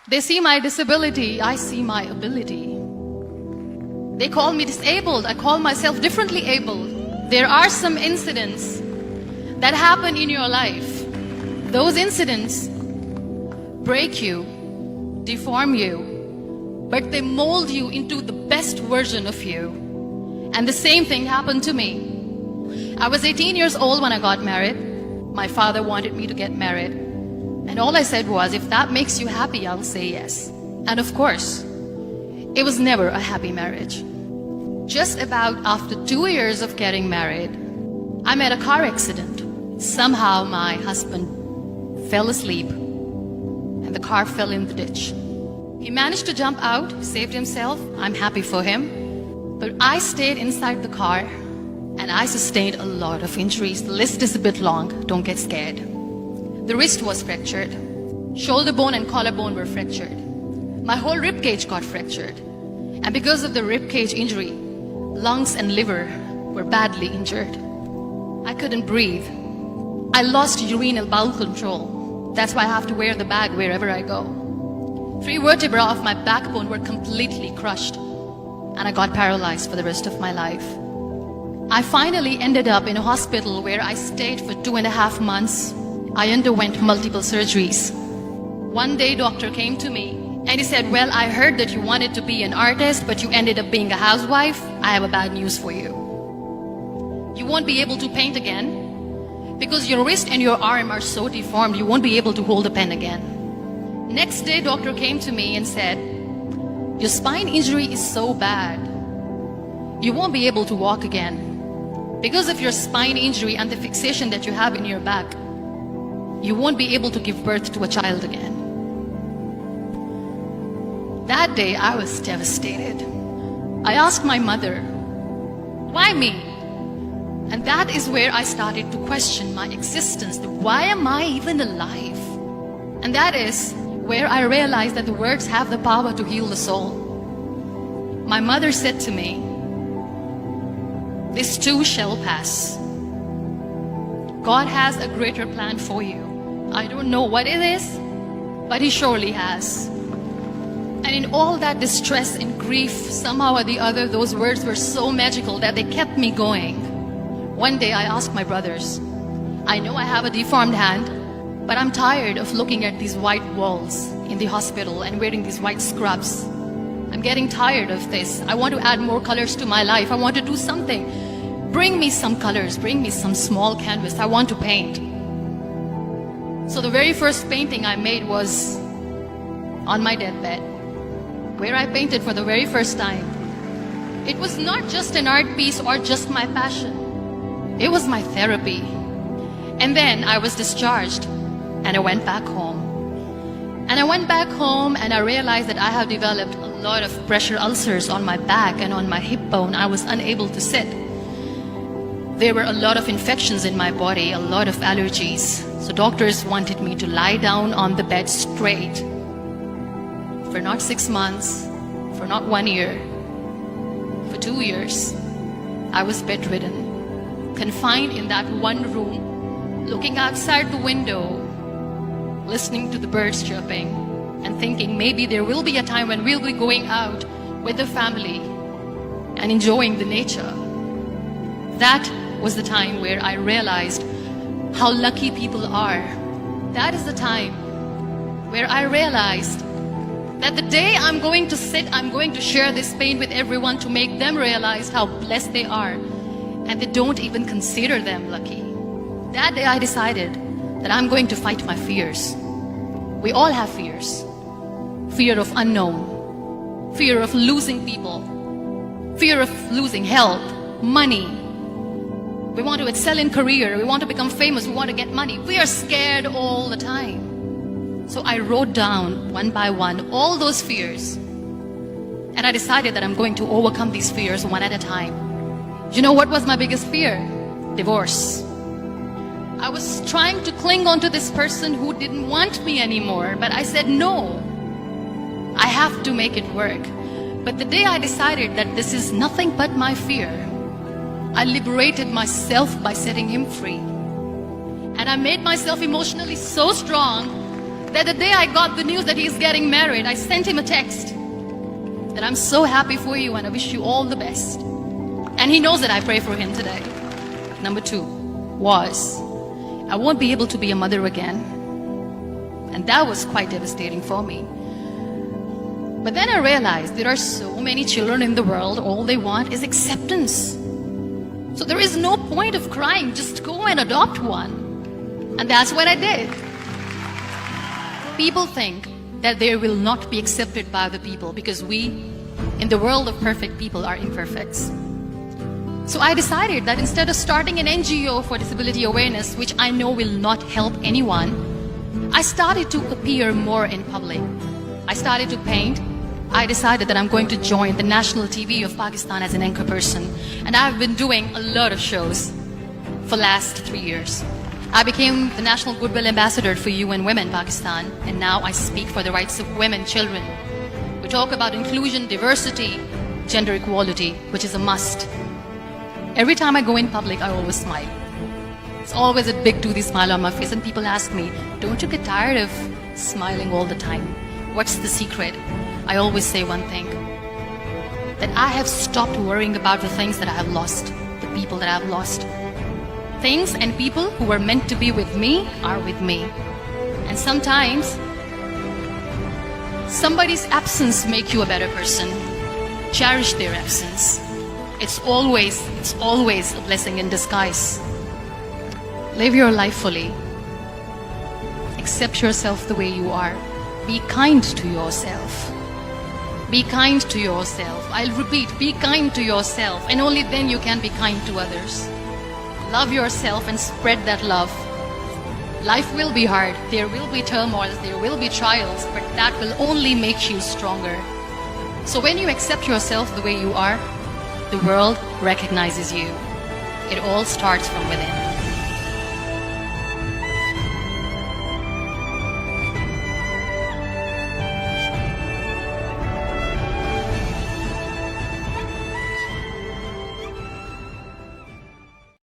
They see my disability, I see my ability. They call me disabled, I call myself differently abled. There are some incidents that happen in your life. Those incidents break you, deform you, but they mold you into the best version of you. And the same thing happened to me. I was 18 years old when I got married. My father wanted me to get married. And all I said was, if that makes you happy, I'll say yes. And of course, it was never a happy marriage. Just about after 2 years of getting married, I met a car accident. Somehow my husband fell asleep and the car fell in the ditch. He managed to jump out, saved himself. I'm happy for him. But I stayed inside the car and I sustained a lot of injuries. The list is a bit long, don't get scared. The wrist was fractured. Shoulder bone and collarbone were fractured. My whole rib cage got fractured. And because of the rib cage injury, lungs and liver were badly injured. I couldn't breathe. I lost urinary bowel control. That's why I have to wear the bag wherever I go. 3 vertebrae of my backbone were completely crushed, and I got paralyzed for the rest of my life. I finally ended up in a hospital where I stayed for 2.5 months. I underwent multiple surgeries. One day, doctor came to me and he said, well, I heard that you wanted to be an artist, but you ended up being a housewife. I have a bad news for you. You won't be able to paint again because your wrist and your arm are so deformed, you won't be able to hold a pen again. Next day, doctor came to me and said, your spine injury is so bad, you won't be able to walk again. Because of your spine injury and the fixation that you have in your back, you won't be able to give birth to a child again. That day, I was devastated. I asked my mother, why me? And that is where I started to question my existence. Why am I even alive? And that is where I realized that the words have the power to heal the soul. My mother said to me, this too shall pass. God has a greater plan for you. I don't know what it is, but He surely has. And in all that distress and grief, somehow or the other, those words were so magical that they kept me going. One day I asked my brothers, I know I have a deformed hand, but I'm tired of looking at these white walls in the hospital and wearing these white scrubs. I'm getting tired of this. I want to add more colors to my life. I want to do something. Bring me some colors, bring me some small canvas. I want to paint. So the very first painting I made was on my deathbed, where I painted for the very first time. It was not just an art piece or just my passion. It was my therapy. And then I was discharged and I went back home. And I went back home and I realized that I have developed a lot of pressure ulcers on my back and on my hip bone. I was unable to sit. There were a lot of infections in my body, a lot of allergies. So doctors wanted me to lie down on the bed straight for not 6 months, for not 1 year, for 2 years. I was bedridden, confined in that one room, looking outside the window, listening to the birds chirping, and thinking maybe there will be a time when we'll be going out with the family and enjoying the nature. That was the time where I realized how lucky people are. That is the time where I realized that the day I'm going to sit, I'm going to share this pain with everyone to make them realize how blessed they are, and they don't even consider them lucky. That day I decided that I'm going to fight my fears. We all have fears. Fear of unknown, fear of losing people, fear of losing health, money. We want to excel in career, we want to become famous, we want to get money. We are scared all the time. So I wrote down one by one all those fears. And I decided that I'm going to overcome these fears one at a time. You know what was my biggest fear? Divorce. I was trying to cling on to this person who didn't want me anymore, but I said no. I have to make it work. But the day I decided that this is nothing but my fear, I liberated myself by setting him free. And I made myself emotionally so strong that the day I got the news that he's getting married, I sent him a text that I'm so happy for you and I wish you all the best. And he knows that I pray for him today. Number 2 was, I won't be able to be a mother again. And that was quite devastating for me. But then I realized there are so many children in the world, all they want is acceptance. So there is no point of crying, just go and adopt one. And that's what I did. People think that they will not be accepted by the people because we, in the world of perfect people, are imperfect. So I decided that instead of starting an NGO for disability awareness, which I know will not help anyone, I started to appear more in public. I started to paint. I decided that I'm going to join the national TV of Pakistan as an anchor person. And I've been doing a lot of shows for the last 3 years. I became the National Goodwill Ambassador for UN Women Pakistan, and now I speak for the rights of women, children. We talk about inclusion, diversity, gender equality, which is a must. Every time I go in public, I always smile. It's always a big toothy smile on my face, and people ask me, don't you get tired of smiling all the time? What's the secret? I always say one thing, that I have stopped worrying about the things that I have lost, the people that I have lost. Things and people who were meant to be with me are with me. And sometimes, somebody's absence makes you a better person. Cherish their absence. It's always a blessing in disguise. Live your life fully. Accept yourself the way you are. Be kind to yourself. Be kind to yourself. I'll repeat, be kind to yourself, and only then you can be kind to others. Love yourself and spread that love. Life will be hard. There will be turmoils, there will be trials, but that will only make you stronger. So when you accept yourself the way you are, the world recognizes you. It all starts from within.